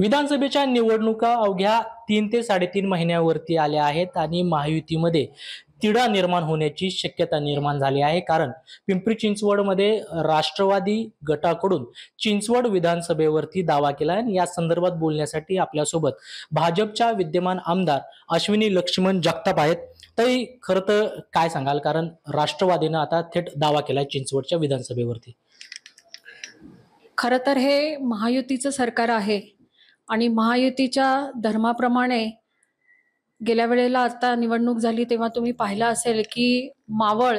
विधानसभेच्या निवडणुका अवघ्या 3 ते 3.5 महिन्यावरती आल्या आहेत आणि महायुतीमध्ये तिढा निर्माण होण्याची शक्यता निर्माण झाली आहे. कारण पिंपरी चिंचवडमध्ये राष्ट्रवादी गटाकडून चिंचवड विधानसभेवरती दावा केला आहे आणि या संदर्भात बोलण्यासाठी आपल्यासोबत भाजपच्या विद्यमान आमदार अश्विनी लक्ष्मण जगताप आहेत. तरी खरं तर काय सांगाल, कारण राष्ट्रवादीनं आता थेट दावा केलाय चिंचवडच्या विधानसभेवरती. खरं तर हे महायुतीचं सरकार आहे आणि महायुतीच्या धर्माप्रमाणे गेल्या वेळेला आता निवडणूक झाली तेव्हा तुम्ही पाहिलं असेल की मावळ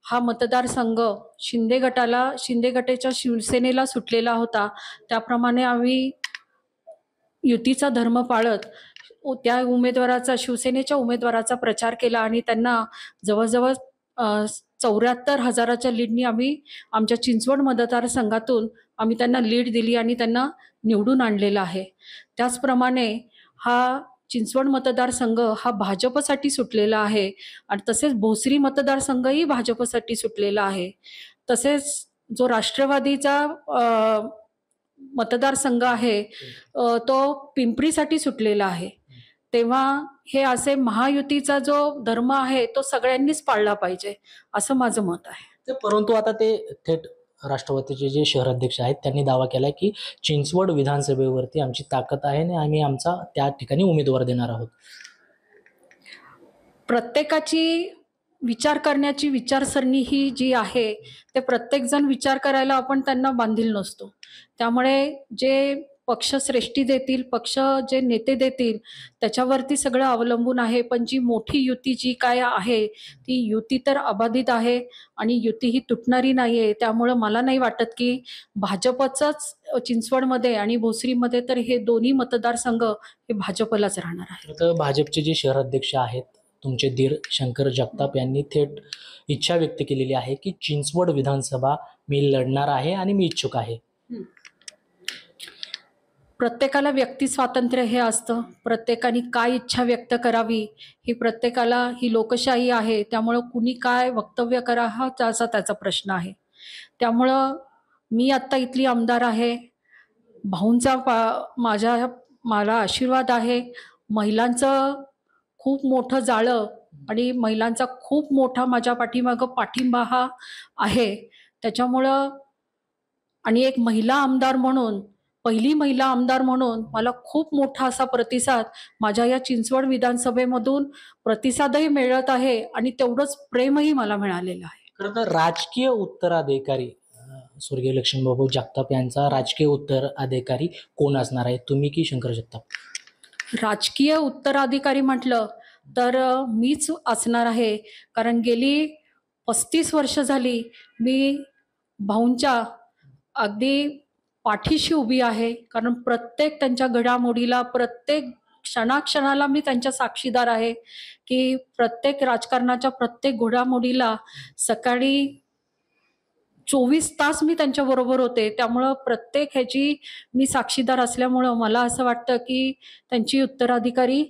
हा मतदारसंघ शिंदे गटाच्या शिवसेनेला सुटलेला होता. त्याप्रमाणे आम्ही युतीचा धर्म पाळत त्या उमेदवाराचा, शिवसेनेच्या उमेदवाराचा प्रचार केला आणि त्यांना जवळजवळ 74,000च्या लीडनी आम्ही आमच्या चिंचवड मतदारसंघातून आम्ही त्यांना लीड दिली आणि त्यांना निवडून आणलेला आहे. त्याचप्रमाणे हा चिंचवड मतदारसंघ हा भाजपसाठी सुटलेला आहे आणि तसेच भोसरी मतदारसंघही भाजपसाठी सुटलेला आहे. तसेच जो राष्ट्रवादीचा मतदारसंघ आहे तो पिंपरीसाठी सुटलेला आहे. तेव्हा हे असे महायुतीचा जो धर्म आहे तो सगळ्यांनीच पाळला पाहिजे असं माझं मत आहे. परंतु आता ते थेट राष्ट्रवादीचे जे शहराध्यक्ष आहेत त्यांनी दावा केलाय की चिंचवड विधानसभेवरती आमची ताकद आहे आणि आम्ही आमचा त्या ठिकाणी उमेदवार देणार आहोत. प्रत्येकाची विचार करण्याची विचारसरणी ही जी आहे ते प्रत्येक जण विचार करायला आपण त्यांना बांधील नसतो. त्यामुळे जे पक्ष श्रेष्ठी देतील, पक्ष जे नेते देतील त्याच्यावरती सगळं अवलंबून आहे. पण जी मोठी युती जी काय आहे ती युती तर अबाधित आहे आणि युती ही तुटणारी नाही आहे. त्यामुळं मला नाही वाटत की भाजपचंच चिंचवडमध्ये आणि भोसरीमध्ये तर हे दोन्ही मतदारसंघ हे भाजपलाच राहणार आहे. तर भाजपचे जे शहराध्यक्ष आहेत तुमचे धीर शंकर जगताप यांनी थेट इच्छा व्यक्त केलेली आहे की चिंचवड विधानसभा मी लढणार आहे आणि मी इच्छुक आहे. प्रत्येकाला व्यक्ती स्वातंत्र्य हे असतं. प्रत्येकाने काय इच्छा व्यक्त करावी ही प्रत्येकाला, ही लोकशाही आहे. त्यामुळं कुणी काय वक्तव्य करा हा त्याचा प्रश्न आहे. त्यामुळं मी आत्ता इथली आमदार आहे. भाऊंचा मला आशीर्वाद आहे. महिलांचं खूप मोठं जाळं आणि महिलांचा खूप मोठा माझ्या पाठीमागं पाठिंबा हा आहे. त्याच्यामुळं आणि एक महिला आमदार म्हणून, पहिली महिला आमदार म्हणून मला खूप मोठा असा प्रतिसाद माझ्या या चिंचवड विधानसभेमधून प्रतिसादही मिळत आहे आणि तेवढंच प्रेमही मला मिळालेलं आहे. खरं तर राजकीय उत्तराधिकारी स्वर्गीय लक्ष्मीबाबू जगताप यांचा राजकीय उत्तराधिकारी कोण असणार आहे, तुम्ही की शंकर जगताप? राजकीय उत्तराधिकारी म्हटलं तर मीच असणार आहे. कारण गेली 35 वर्ष झाली मी भाऊंच्या अगदी पाठीशी उभी आहे. कारण प्रत्येक त्यांच्या घडामोडीला, प्रत्येक क्षणाक्षणाला मी त्यांच्या साक्षीदार आहे की प्रत्येक राजकारणाच्या प्रत्येक घडामोडीला सकाळी 24 तास मी त्यांच्याबरोबर होते. त्यामुळं प्रत्येक ह्याची मी साक्षीदार असल्यामुळं मला असं वाटतं की त्यांची उत्तराधिकारी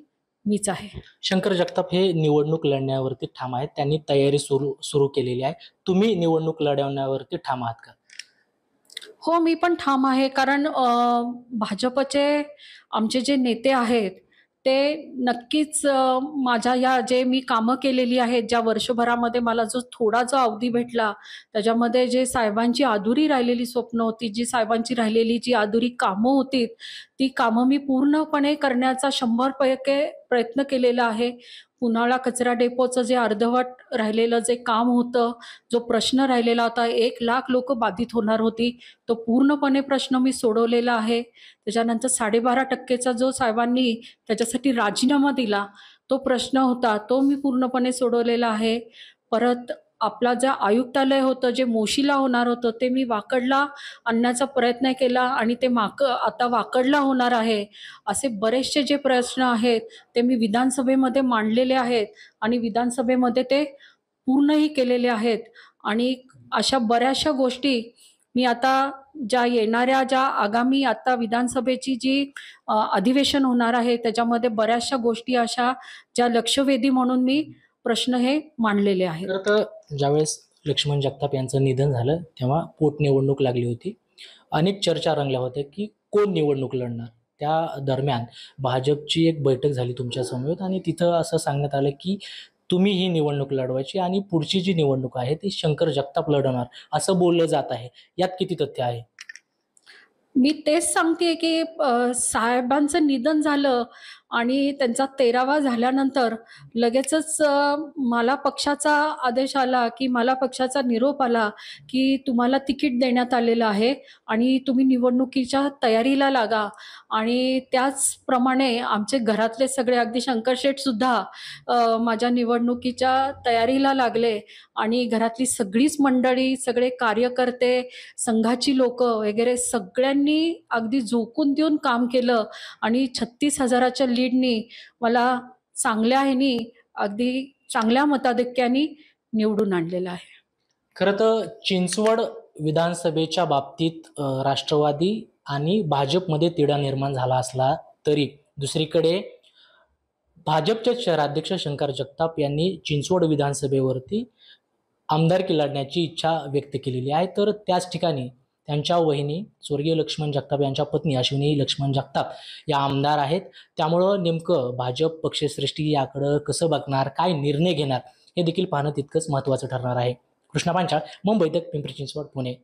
मीच आहे. शंकर जगताप हे निवडणूक लढण्यावरती ठाम आहेत. त्यांनी तयारी सुरू केलेली आहे. तुम्ही निवडणूक लढवण्यावरती ठाम आहात का? हो, मी पण ठाम आहे. कारण भाजपचे आमचे जे नेते आहेत ते नक्कीच माझ्या या जे मी कामं केलेली आहेत, ज्या वर्षभरामध्ये मला थोडा जो अवधी भेटला त्याच्यामध्ये जे साहेबांची अधुरी राहिलेली स्वप्न होती, जी साहेबांची राहिलेली जी अधुरी कामं होती, ती कामं मी पूर्णपणे करण्याचा 100% प्रयत्न केलेला आहे. पुन्हाळा कचरा डेपोचं जे अर्धवट राहिलेलं जे काम होतं, जो प्रश्न राहिलेला होता, 1,00,000 लोकं बाधित होणार होती, तो पूर्णपणे प्रश्न मी सोडवलेला आहे. त्याच्यानंतर 12.5%चा जो साहेबांनी त्याच्यासाठी राजीनामा दिला, तो प्रश्न होता, तो मी पूर्णपणे सोडवलेला आहे. परत आपला जे आयुक्तालय होतं, जे मोशीला होणार होतं, ते मी वाकडला आणण्याचा प्रयत्न केला आणि ते आता वाकडला होणार आहे. असे बरेचसे जे प्रश्न आहेत ते मी विधानसभेमध्ये मांडलेले आहेत आणि विधानसभेमध्ये ते पूर्णही केलेले आहेत. आणि अशा बऱ्याचशा गोष्टी मी आता ज्या आगामी आता विधानसभेची जी अधिवेशन होणार आहे त्याच्यामध्ये बऱ्याचशा गोष्टी अशा ज्या लक्षवेधी म्हणून मी प्रश्न हे मांडलेले आहेत. तर ज्यावेळेस लक्ष्मण जगताप यांचं निधन झालं तेव्हा पोटनिवडणूक लागली होती. अनेक चर्चा रंगल्या होत्या की कोण निवडणूक लढणार. त्या दरम्यान भाजपची एक बैठक झाली तुमच्या समवेत आणि तिथं असं सांगण्यात आलं की तुम्ही ही निवडणूक लढवायची आणि पुढची जी निवडणूक आहे ती शंकर जगताप लढवणार असं बोललं जात आहे. यात किती तथ्य आहे? मी तेच सांगतेय की साहेबांचं निधन झालं आणि त्यांचा 13वा झाल्यानंतर लगेचच मला पक्षाचा आदेश आला, की मला पक्षाचा निरोप आला, की तुम्हाला तिकीट देण्यात आलेलं आहे आणि तुम्ही निवडणुकीच्या तयारीला लागा. आणि त्याचप्रमाणे आमचे घरातले सगळे अगदी शंकर शेठसुद्धा माझ्या निवडणुकीच्या तयारीला लागले आणि घरातली सगळीच मंडळी, सगळे कार्यकर्ते, संघाची लोकं वगैरे सगळ्यांनी अगदी झोकून देऊन काम केलं आणि 36,000च्या लीडनी मला चांगल्या ह्यानी अगदी चांगल्या मताधिक्याने निवडून आणलेलं आहे. खरं तर चिंचवड विधानसभेच्या बाबतीत राष्ट्रवादी आणि भाजपमध्ये तिढा निर्माण झाला असला तरी दुसरीकडे भाजपचे शहराध्यक्ष शंकर जगताप यांनी चिंचवड विधानसभेवरती आमदारकी लढण्याची इच्छा व्यक्त केलेली आहे. तर त्याच ठिकाणी त्यांच्या वहिनी स्वर्गीय लक्ष्मण जगताप यांच्या पत्नी अश्विनी लक्ष्मण जगताप या आमदार आहेत. त्यामुळं नेमकं भाजप पक्षश्रेष्ठी याकडं कसं बघणार, काय निर्णय घेणार हे देखील पाहणं तितकंच महत्त्वाचं ठरणार आहे. कृष्णा पांचाळ, मुंबई तक, पिंपरी चिंचवड, पुणे.